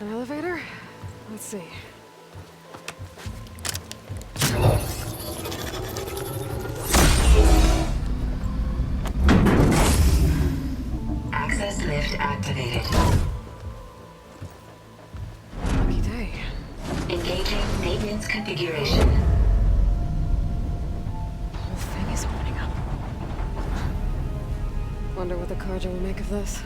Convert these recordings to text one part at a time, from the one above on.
An elevator? Let's see. Access lift activated. Lucky day. Engaging maintenance configuration. The whole thing is opening up. Wonder what the Carja will make of this.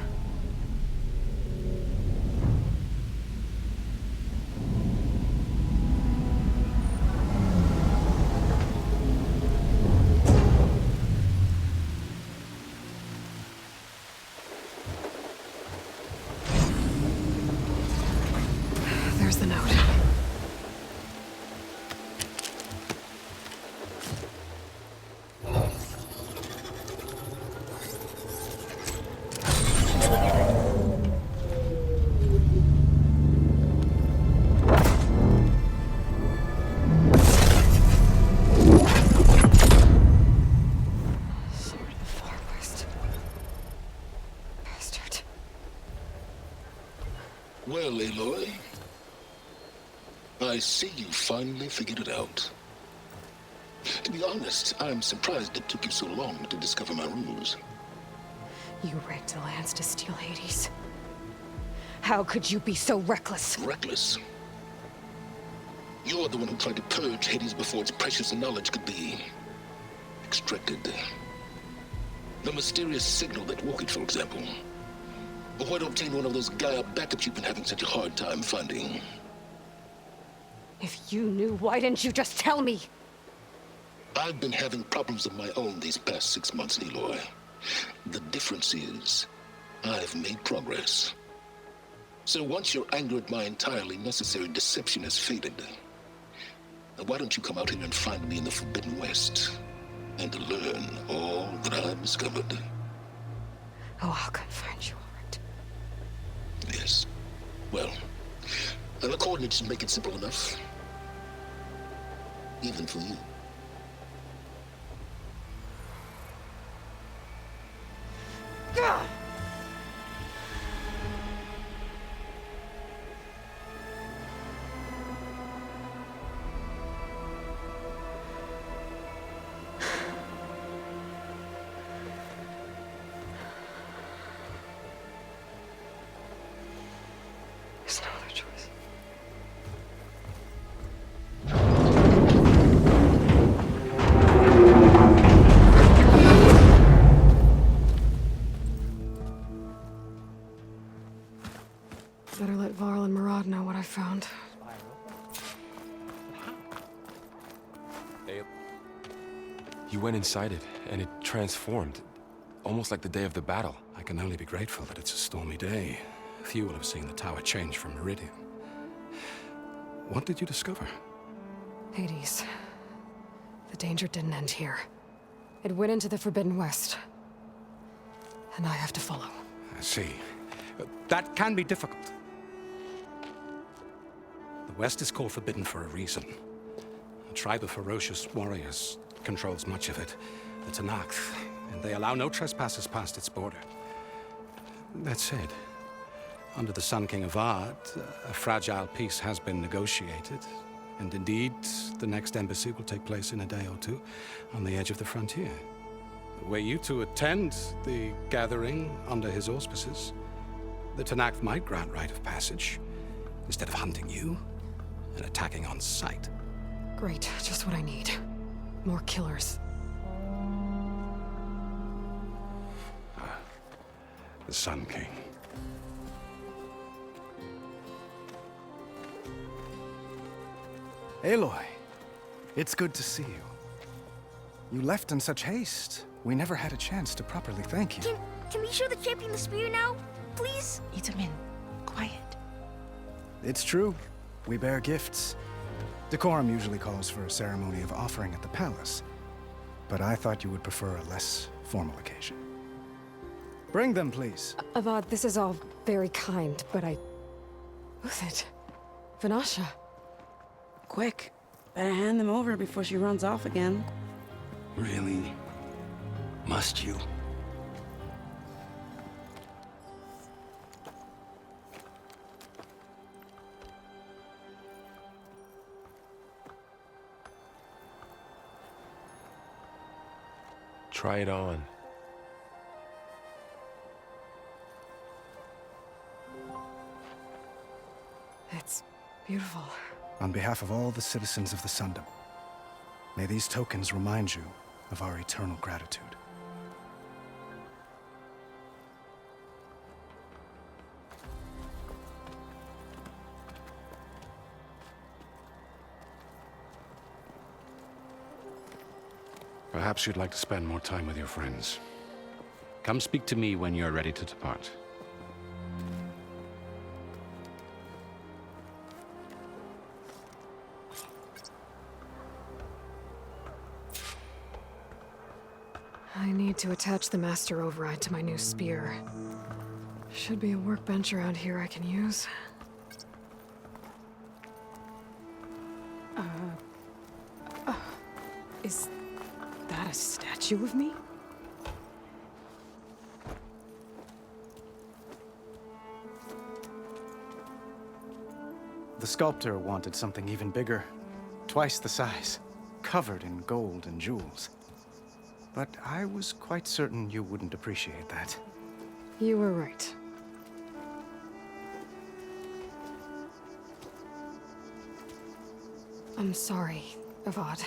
There's the note. Sword of the Far West. Bastard. Well, Aloy, I see you finally figured it out. To be honest, I'm surprised it took you so long to discover my ruse. You rigged the lands to steal Hades. How could you be so reckless? Reckless. You're the one who tried to purge Hades before its precious knowledge could be extracted. The mysterious signal that woke it, for example. Or where to obtain one of those Gaia backups you've been having such a hard time finding. If you knew, why didn't you just tell me? I've been having problems of my own these past 6 months, Aloy. The difference is, I've made progress. So once your anger at my entirely necessary deception has faded, now why don't you come out here and find me in the Forbidden West, and learn all that I've discovered? Oh, I'll come find you, all right. Yes. Well, the coordinates make it simple enough. Even for you. Gah! There's no other choice. Better let Varl and Murad know what I found. You went inside it, and it transformed. Almost like the day of the battle. I can only be grateful that it's a stormy day. Few will have seen the tower change from Meridian. What did you discover? Hades. The danger didn't end here. It went into the Forbidden West. And I have to follow. I see. That can be difficult. The West is called Forbidden for a reason. A tribe of ferocious warriors controls much of it, the Tenakth, and they allow no trespassers past its border. That said, under the Sun King Avad, a fragile peace has been negotiated, and indeed, the next embassy will take place in a day or two on the edge of the frontier. Were you to attend the gathering under his auspices, the Tenakth might grant right of passage, instead of hunting you and attacking on sight. Great, just what I need. More killers. The Sun King. Aloy, it's good to see you. You left in such haste. We never had a chance to properly thank you. Can we show the champion the spear now? Please? Itamin, quiet. It's true. We bear gifts. Decorum usually calls for a ceremony of offering at the palace. But I thought you would prefer a less formal occasion. Bring them, please. Avad, this is all very kind, but Who's it? Vanasha. Quick, better hand them over before she runs off again. Really? Must you? Try it on. It's beautiful. On behalf of all the citizens of the Sundom, may these tokens remind you of our eternal gratitude. Perhaps you'd like to spend more time with your friends. Come speak to me when you're ready to depart. I need to attach the Master Override to my new spear. Should be a workbench around here I can use. Is that a statue of me? The sculptor wanted something even bigger, twice the size, covered in gold and jewels. But I was quite certain you wouldn't appreciate that. You were right. I'm sorry, Avad.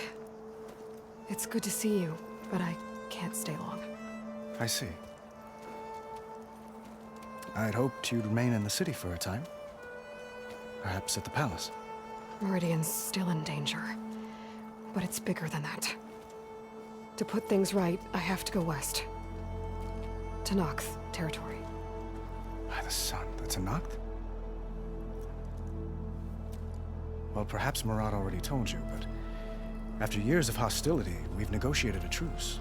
It's good to see you, but I can't stay long. I see. I'd hoped you'd remain in the city for a time. Perhaps at the palace. Meridian's still in danger, but it's bigger than that. To put things right, I have to go west. To Noct territory. By the sun, that's a Noct? Well, perhaps Murad already told you, but after years of hostility, we've negotiated a truce,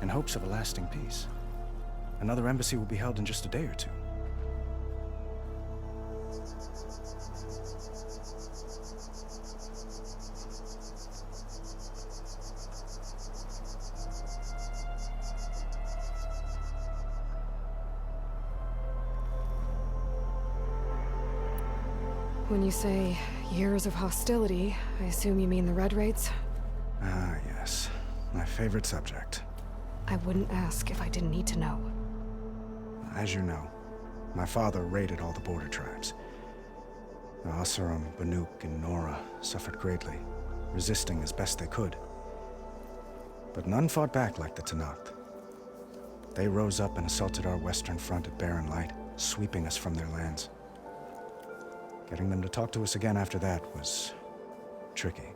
in hopes of a lasting peace. Another embassy will be held in just a day or two. When you say years of hostility, I assume you mean the Red Raids? Ah, yes. My favorite subject. I wouldn't ask if I didn't need to know. As you know, my father raided all the border tribes. The Oseram, Banuk, and Nora suffered greatly, resisting as best they could. But none fought back like the Tenakth. They rose up and assaulted our western front at Barren Light, sweeping us from their lands. Getting them to talk to us again after that was tricky.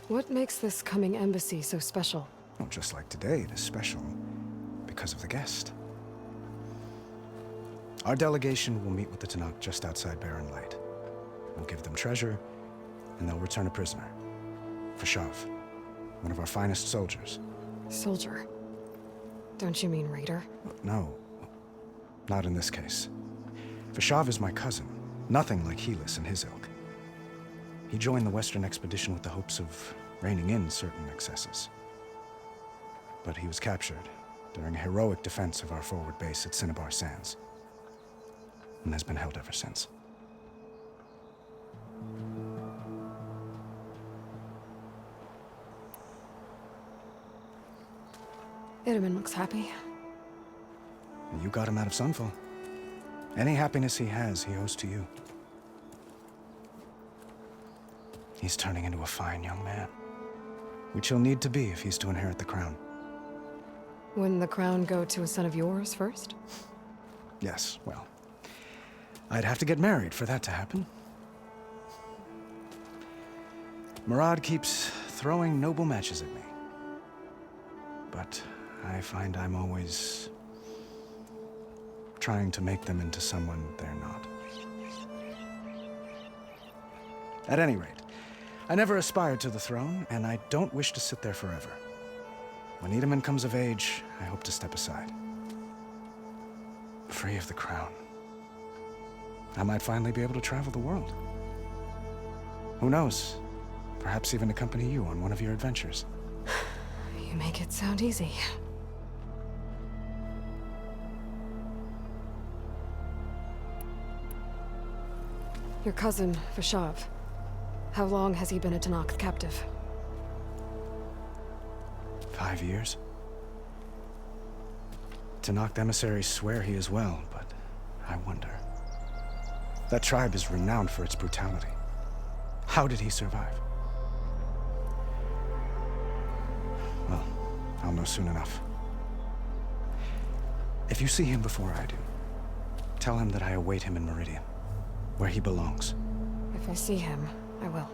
What makes this coming embassy so special? Well, just like today, it is special because of the guest. Our delegation will meet with the Tenakth just outside Barren Light. We'll give them treasure, and they'll return a prisoner. Fashav, one of our finest soldiers. Soldier? Don't you mean raider? No, not in this case. Fashav is my cousin, nothing like Helis and his ilk. He joined the Western expedition with the hopes of reining in certain excesses. But he was captured during a heroic defense of our forward base at Cinnabar Sands, and has been held ever since. Itamen looks happy. And you got him out of Sunfall. Any happiness he has, he owes to you. He's turning into a fine young man, which he'll need to be if he's to inherit the crown. Wouldn't the crown go to a son of yours first? Yes, well, I'd have to get married for that to happen. Murad keeps throwing noble matches at me. But I find I'm always trying to make them into someone they're not. At any rate, I never aspired to the throne, and I don't wish to sit there forever. When Itamen comes of age, I hope to step aside. Free of the crown. I might finally be able to travel the world. Who knows? Perhaps even accompany you on one of your adventures. You make it sound easy. Your cousin, Vashav. How long has he been a Tenakth captive? 5 years? Tenakth emissaries swear he is well, but I wonder. That tribe is renowned for its brutality. How did he survive? Well, I'll know soon enough. If you see him before I do, tell him that I await him in Meridian, where he belongs. If I see him, I will.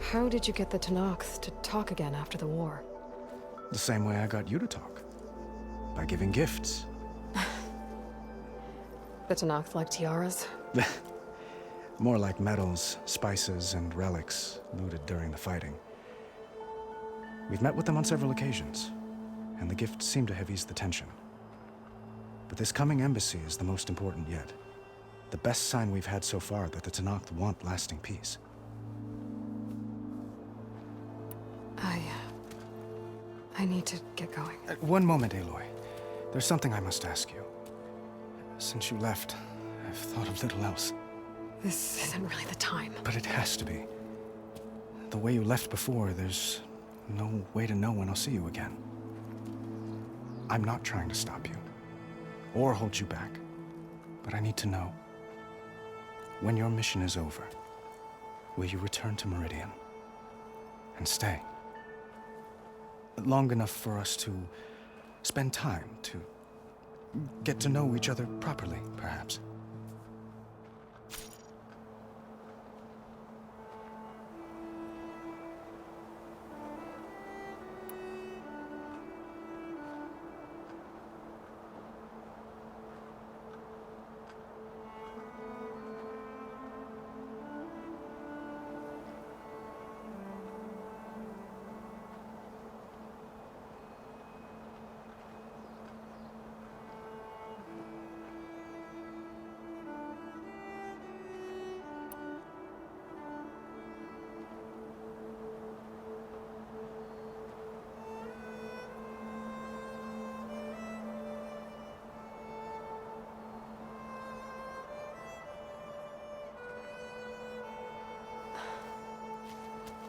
How did you get the Tenakth to talk again after the war? The same way I got you to talk. By giving gifts. The Tenakth like tiaras? More like medals, spices, and relics looted during the fighting. We've met with them on several occasions, and the gifts seem to have eased the tension. But this coming embassy is the most important yet. The best sign we've had so far that the Tenakth want lasting peace. I need to get going. One moment, Aloy. There's something I must ask you. Since you left, I've thought of little else. This isn't really the time. But it has to be. The way you left before, there's no way to know when I'll see you again. I'm not trying to stop you, or hold you back, but I need to know. When your mission is over, will you return to Meridian and stay? Long enough for us to spend time, to get to know each other properly, perhaps.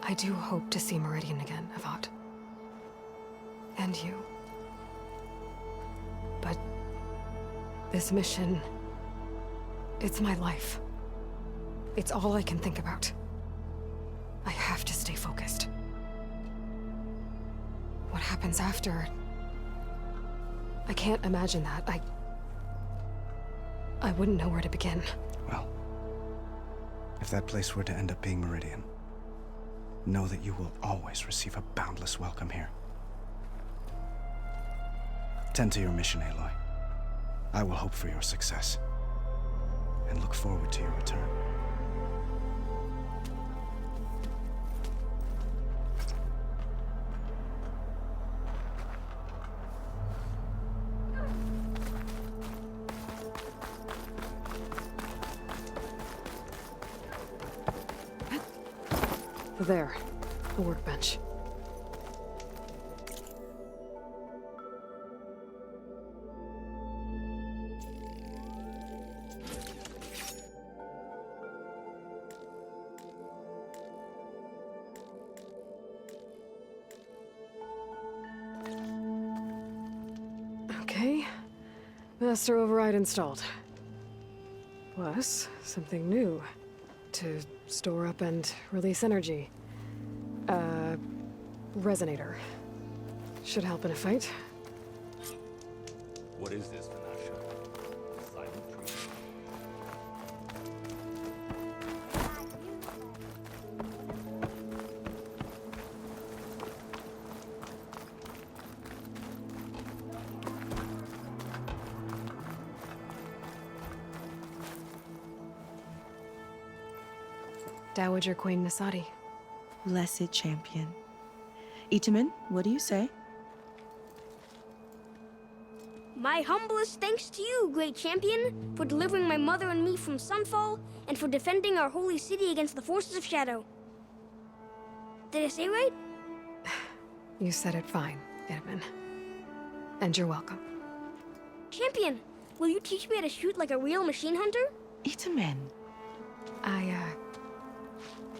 I do hope to see Meridian again, Avad. And you. But this mission, it's my life. It's all I can think about. I have to stay focused. What happens after? I can't imagine that. I wouldn't know where to begin. Well, if that place were to end up being Meridian, know that you will always receive a boundless welcome here. Tend to your mission, Aloy. I will hope for your success, and look forward to your return. There, the workbench. Okay, master override installed. Plus, something new. To store up and release energy. Resonator. Should help in a fight. What is this, Vanasha? Silent treatment. Dowager Queen Nasadi. Blessed champion. Itamen, what do you say? My humblest thanks to you, great champion, for delivering my mother and me from Sunfall, and for defending our holy city against the forces of Shadow. Did I say right? You said it fine, Edmund. And you're welcome. Champion, will you teach me how to shoot like a real machine hunter? Itamen. I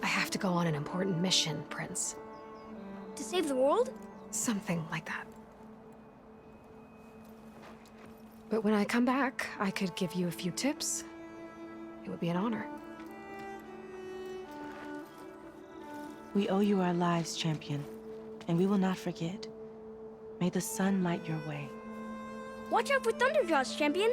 have to go on an important mission, Prince. To save the world? Something like that. But when I come back, I could give you a few tips. It would be an honor. We owe you our lives, champion, and we will not forget. May the sun light your way. Watch out for Thunderjaws, champion!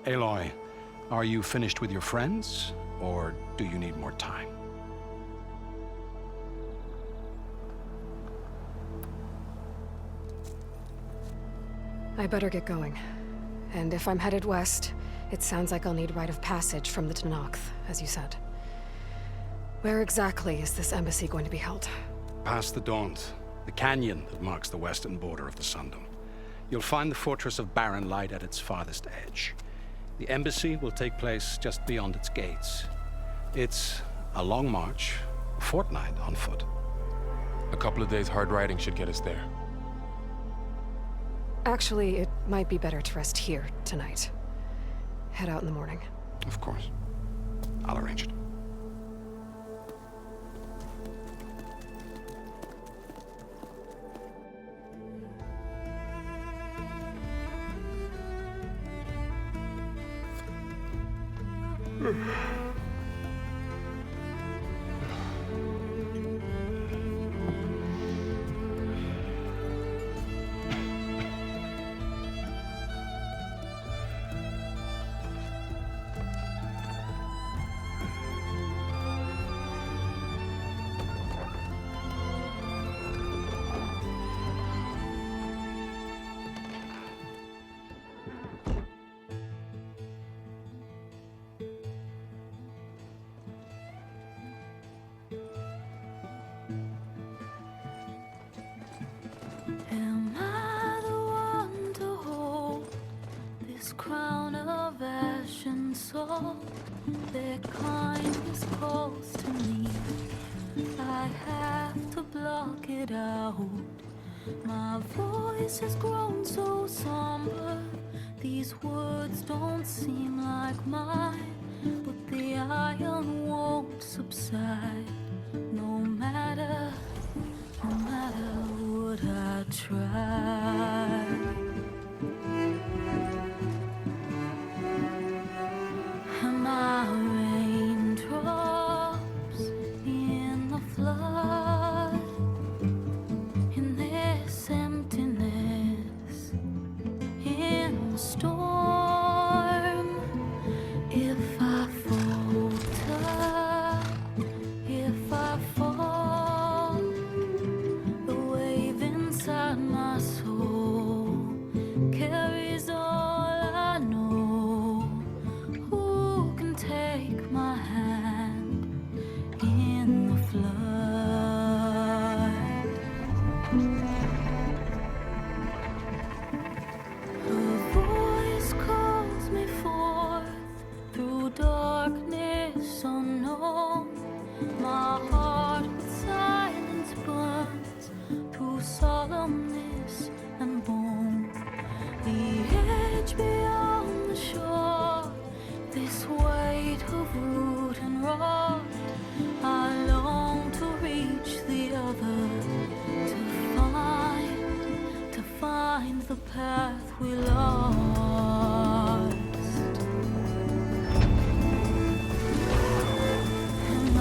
Aloy, are you finished with your friends, or do you need more time? I better get going. And if I'm headed west, it sounds like I'll need rite of passage from the Tenakth, as you said. Where exactly is this embassy going to be held? Past the Daunt, the canyon that marks the western border of the Sundom. You'll find the fortress of Barren Light at its farthest edge. The embassy will take place just beyond its gates. It's a long march, a fortnight on foot. A couple of days hard riding should get us there. Actually, it might be better to rest here tonight. Head out in the morning. Of course. I'll arrange it. Am I the one to hold this crown of ash and salt? Their kindness calls to me. I have to block it out. My voice has grown so somber. These words don't seem like mine, but the iron won't subside. No matter what I try. Am I raindrops in the flood? In this emptiness, in the storm. If I falter, if I fall, the wave inside my soul carries all I know. Who can take my hand in the flood? Her voice calls me forth through darkness unknown. My heart with silence burns through solemnness and bone. The edge beyond the shore, this weight of root and rod. I long to reach the other, to find the path we lost. Am I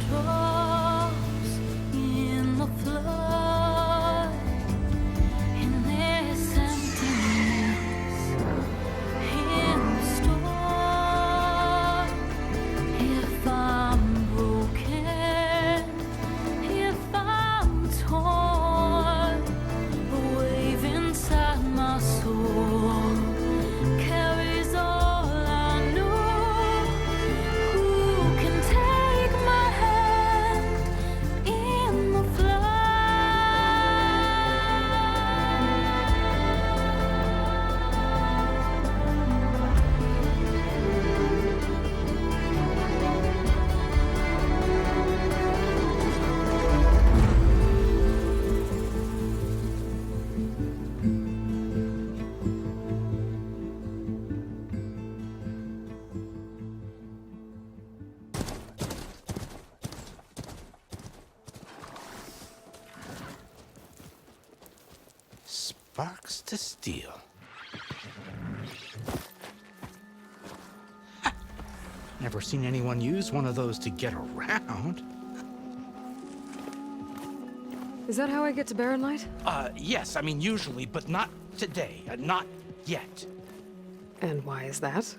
raindrops in the flood? In this emptiness, in the storm. If I'm broken, if I'm torn, a wave inside my soul Sparks to steel. Never seen anyone use one of those to get around. Is that how I get to Barren Light? Yes, I mean usually, but not today. Not yet. And why is that?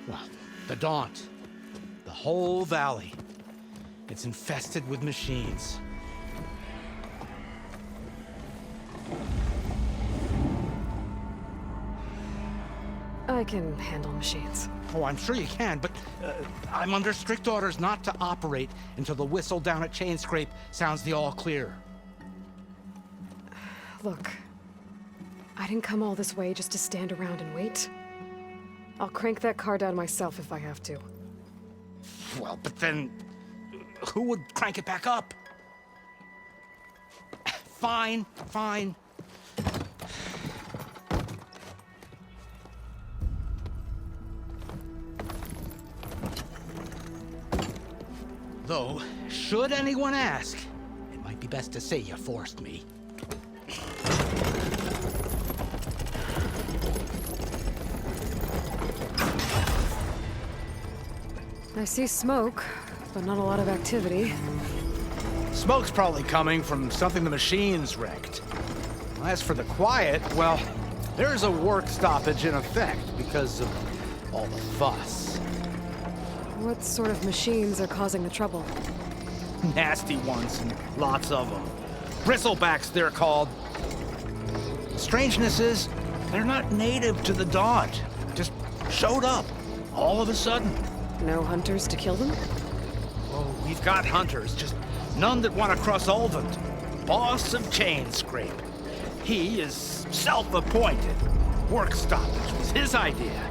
Well, the Daunt. The whole valley. It's infested with machines. I can handle machines. Oh, I'm sure you can, but I'm under strict orders not to operate until the whistle down at Chainscrape sounds the all clear. Look, I didn't come all this way just to stand around and wait. I'll crank that car down myself if I have to. Well, but then who would crank it back up? Fine, fine. Though, should anyone ask, it might be best to say you forced me. I see smoke, but not a lot of activity. Smoke's probably coming from something the machines wrecked. As for the quiet, well, there's a work stoppage in effect because of all the fuss. What sort of machines are causing the trouble? Nasty ones, and lots of them. Bristlebacks, they're called. The strangeness is, they're not native to the Daunt. Just showed up, all of a sudden. No hunters to kill them? Oh, we've got hunters, just none that want to cross Ulvund. Boss of Chainscrape. He is self-appointed. Work stoppage was his idea.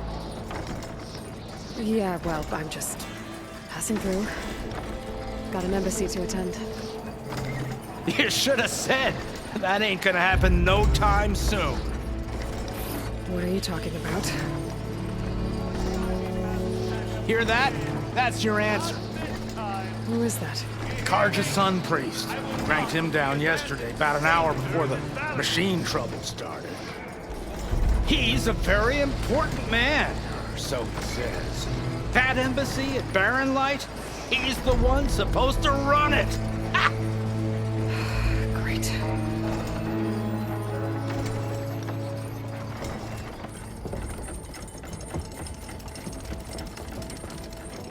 Yeah, well, I'm just passing through. Got an embassy to attend. You should have said. That ain't gonna happen no time soon. What are you talking about? Hear that? That's your answer. Who is that? Karja Sun Priest. Cranked him down yesterday, about an hour before the machine trouble started. He's a very important man, or so he says. That embassy at Barren Light, he's the one supposed to run it. Ha! Great.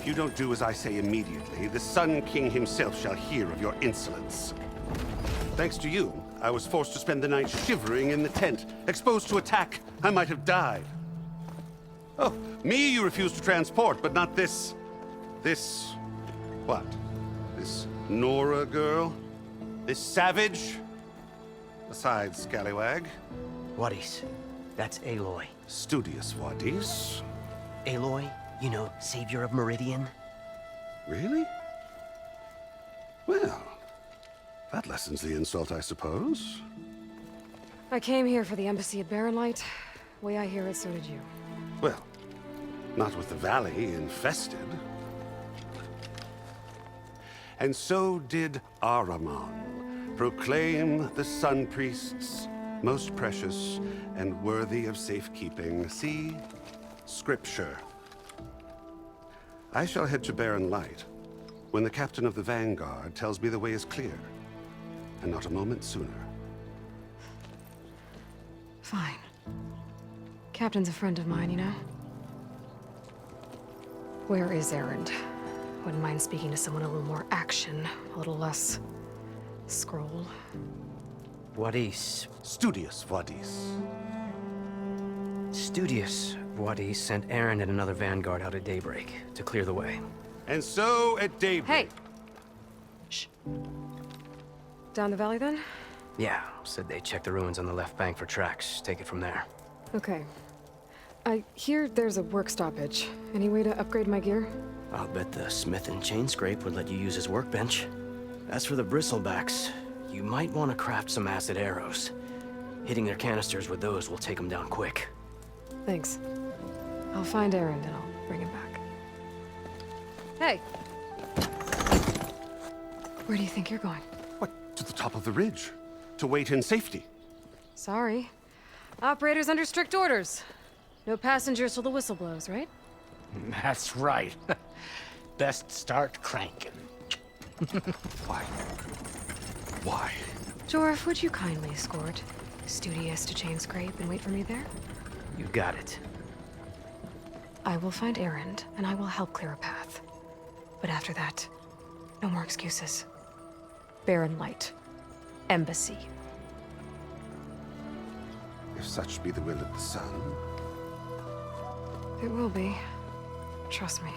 If you don't do as I say immediately, the Sun King himself shall hear of your insolence. Thanks to you, I was forced to spend the night shivering in the tent. Exposed to attack, I might have died. Oh, me you refuse to transport, but not this... what? This Nora girl? This savage? Besides, scallywag. Wadis. That's Aloy. Studious Wadis. Aloy, you know, savior of Meridian. Really? Well, that lessens the insult, I suppose. I came here for the embassy at Barren Light. Way I hear it, so did you. Well, not with the valley infested. And so did Ahriman proclaim the Sun Priests most precious and worthy of safekeeping. See? Scripture. I shall head to Barren Light when the captain of the Vanguard tells me the way is clear, and not a moment sooner. Fine. Captain's a friend of mine, you know? Where is Erend? Wouldn't mind speaking to someone a little more action, a little less scroll. Wadis. Studious Wadis. Studious Wadis sent Aaron and another Vanguard out at daybreak to clear the way. And so at daybreak... Hey! Shh. Down the valley, then? Yeah, said they checked the ruins on the left bank for tracks. Take it from there. Okay. I hear there's a work stoppage. Any way to upgrade my gear? I'll bet the Smith and Chainscrape would let you use his workbench. As for the Bristlebacks, you might want to craft some acid arrows. Hitting their canisters with those will take them down quick. Thanks. I'll find Erend and I'll bring him back. Hey! Where do you think you're going? What? To the top of the ridge. To wait in safety. Sorry. Operators under strict orders. No passengers till the whistle blows, right? That's right. Best start cranking. Why? Why? Jorf, would you kindly escort Studious to Chainscrape and wait for me there? You got it. I will find Erend, and I will help clear a path. But after that, no more excuses. Barren Light. Embassy. If such be the will of the sun. It will be. Trust me.